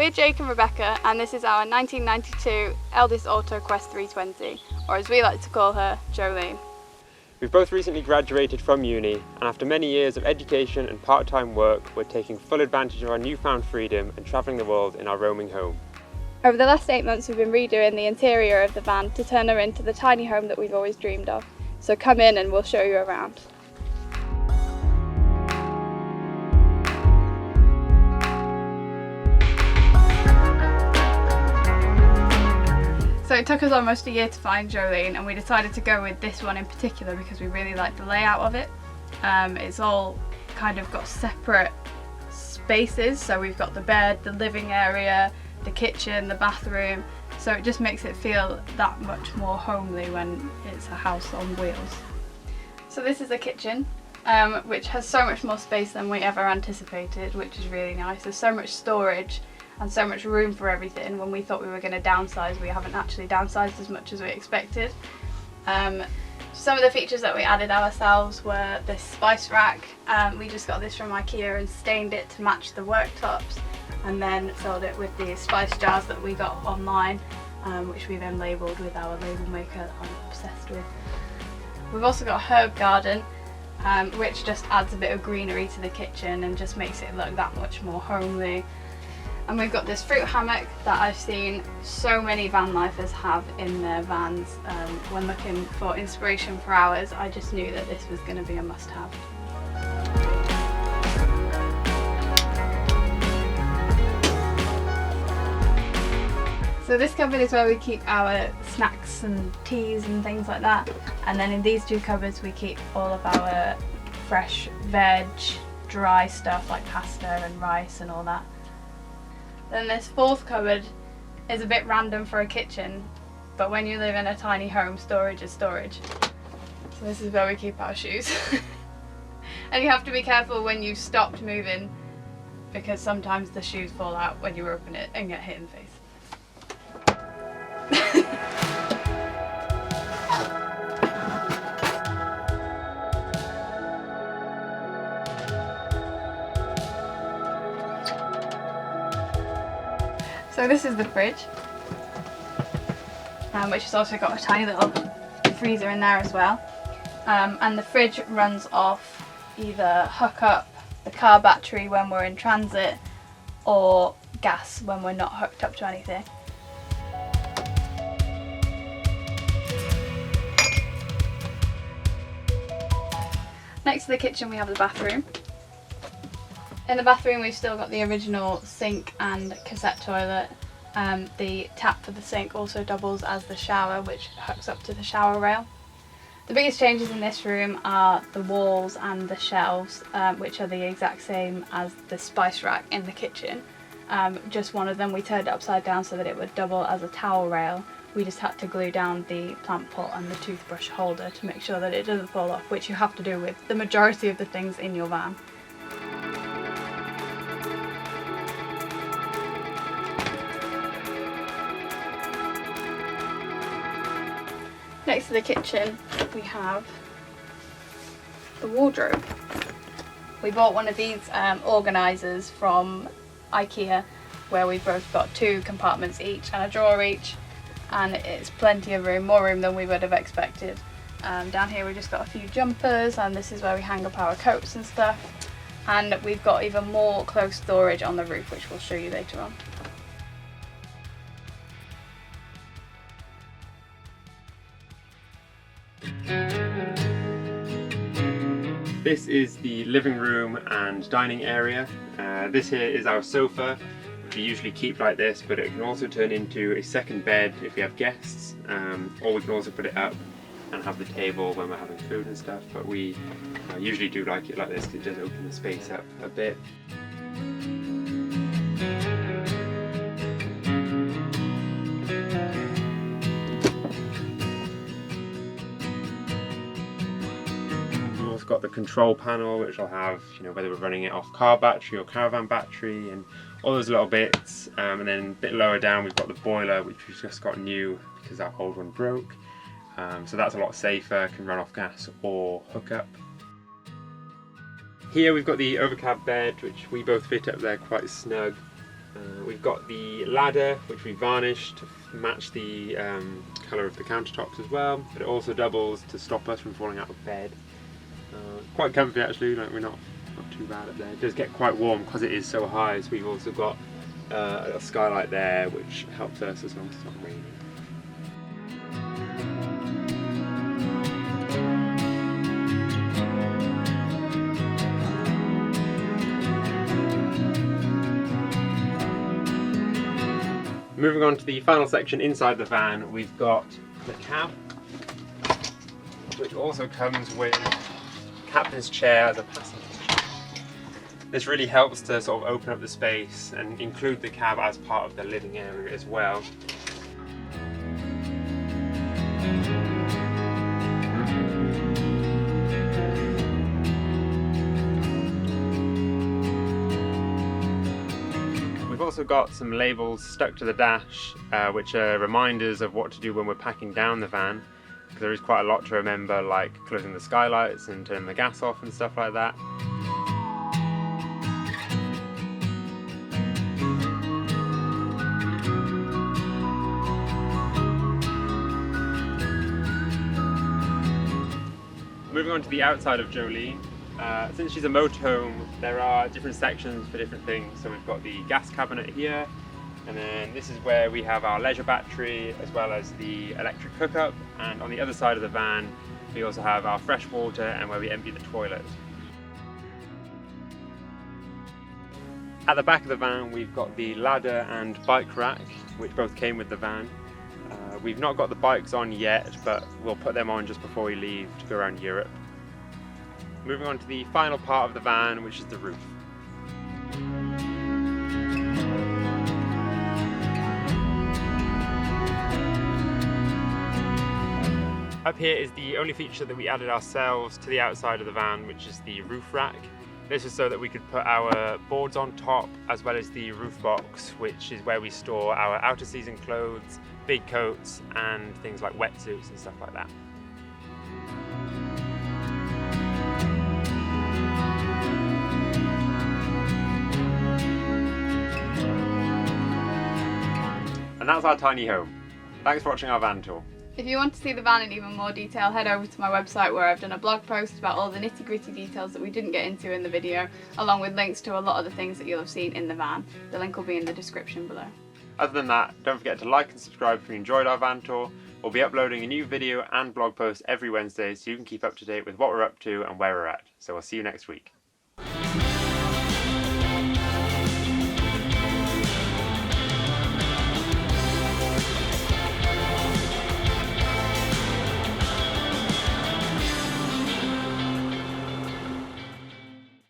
we're Jake and Rebecca, and this is our 1992 Elddis Autoquest 320, or as we like to call her, Jolene. We've both recently graduated from uni, and after many years of education and part-time work, we're taking full advantage of our newfound freedom and travelling the world in our roaming home. Over the last 8 months we've been redoing the interior of the van to turn her into the tiny home that we've always dreamed of. So come in and we'll show you around. So it took us almost a year to find Jolene, and we decided to go with this one in particular because we really like the layout of it. It's all kind of got separate spaces, so we've got the bed, the living area, the kitchen, the bathroom, so it just makes it feel that much more homely when it's a house on wheels. So this is the kitchen, which has so much more space than we ever anticipated, which is really nice. There's so much storage and so much room for everything. When we thought we were going to downsize, we haven't actually downsized as much as we expected. Some of the features that we added ourselves were this spice rack. We just got this from IKEA and stained it to match the worktops, and then filled it with the spice jars that we got online, which we then labelled with our label maker that I'm obsessed with. We've also got a herb garden, which just adds a bit of greenery to the kitchen and just makes it look that much more homely. And we've got this fruit hammock that I've seen so many van lifers have in their vans. When looking for inspiration for ours, I just knew that this was going to be a must-have. So this cupboard is where we keep our snacks and teas and things like that, and then in these two cupboards we keep all of our fresh veg, dry stuff like pasta and rice and all that. Then this fourth cupboard is a bit random for a kitchen, but when you live in a tiny home, storage is storage. So this is where we keep our shoes. And you have to be careful when you've stopped moving, because sometimes the shoes fall out when you open it and get hit in the face. So this is the fridge, which has also got a tiny little freezer in there as well. And the fridge runs off either hook up the car battery when we're in transit, or gas when we're not hooked up to anything. Next to the kitchen we have the bathroom. In the bathroom we've still got the original sink and cassette toilet. The tap for the sink also doubles as the shower, which hooks up to the shower rail. The biggest changes in this room are the walls and the shelves, which are the exact same as the spice rack in the kitchen. Just one of them we turned upside down so that it would double as a towel rail. We just had to glue down the plant pot and the toothbrush holder to make sure that it doesn't fall off, which you have to do with the majority of the things in your van. Next to the kitchen we have the wardrobe. We bought one of these organisers from IKEA, where we've both got 2 compartments each and a drawer each, and it's plenty of room, more room than we would have expected. Down here we've just got a few jumpers, and this is where we hang up our coats and stuff, and we've got even more clothes storage on the roof, which we'll show you later on. This is the living room and dining area. This here is our sofa, which we usually keep like this, but it can also turn into a second bed if we have guests, or we can also put it up and have the table when we're having food and stuff, but we usually do like it like this because it does open the space up a bit. Got the control panel, which will have, whether we're running it off car battery or caravan battery and all those little bits, and then a bit lower down we've got the boiler, which we've just got new because our old one broke, so that's a lot safer, can run off gas or hook up. Here we've got the overcab bed, which we both fit up there quite snug. We've got the ladder, which we varnished to match the colour of the countertops as well, but it also doubles to stop us from falling out of bed. Quite comfy actually, like we're not too bad up there. It does get quite warm because it is so high, so we've also got a little skylight there which helps us as long as it's not raining. Moving on to the final section inside the van, we've got the cab, which also comes with captain's chair as a passenger chair. This really helps to sort of open up the space and include the cab as part of the living area as well. We've also got some labels stuck to the dash, which are reminders of what to do when we're packing down the van, because there is quite a lot to remember, like closing the skylights and turning the gas off and stuff like that. Moving on to the outside of Jolene. Since she's a motorhome, there are different sections for different things. So we've got the gas cabinet here, and then this is where we have our leisure battery as well as the electric hookup, and on the other side of the van we also have our fresh water and where we empty the toilet. At the back of the van we've got the ladder and bike rack, which both came with the van. We've not got the bikes on yet, but we'll put them on just before we leave to go around Europe. Moving on to the final part of the van, which is the roof. Up here is the only feature that we added ourselves to the outside of the van, which is the roof rack. This is so that we could put our boards on top, as well as the roof box, which is where we store our outer season clothes, big coats, and things like wetsuits and stuff like that. And that's our tiny home. Thanks for watching our van tour. If you want to see the van in even more detail, head over to my website where I've done a blog post about all the nitty-gritty details that we didn't get into in the video, along with links to a lot of the things that you'll have seen in the van. The link will be in the description below. Other than that, don't forget to like and subscribe if you enjoyed our van tour. We'll be uploading a new video and blog post every Wednesday so you can keep up to date with what we're up to and where we're at. So I'll see you next week.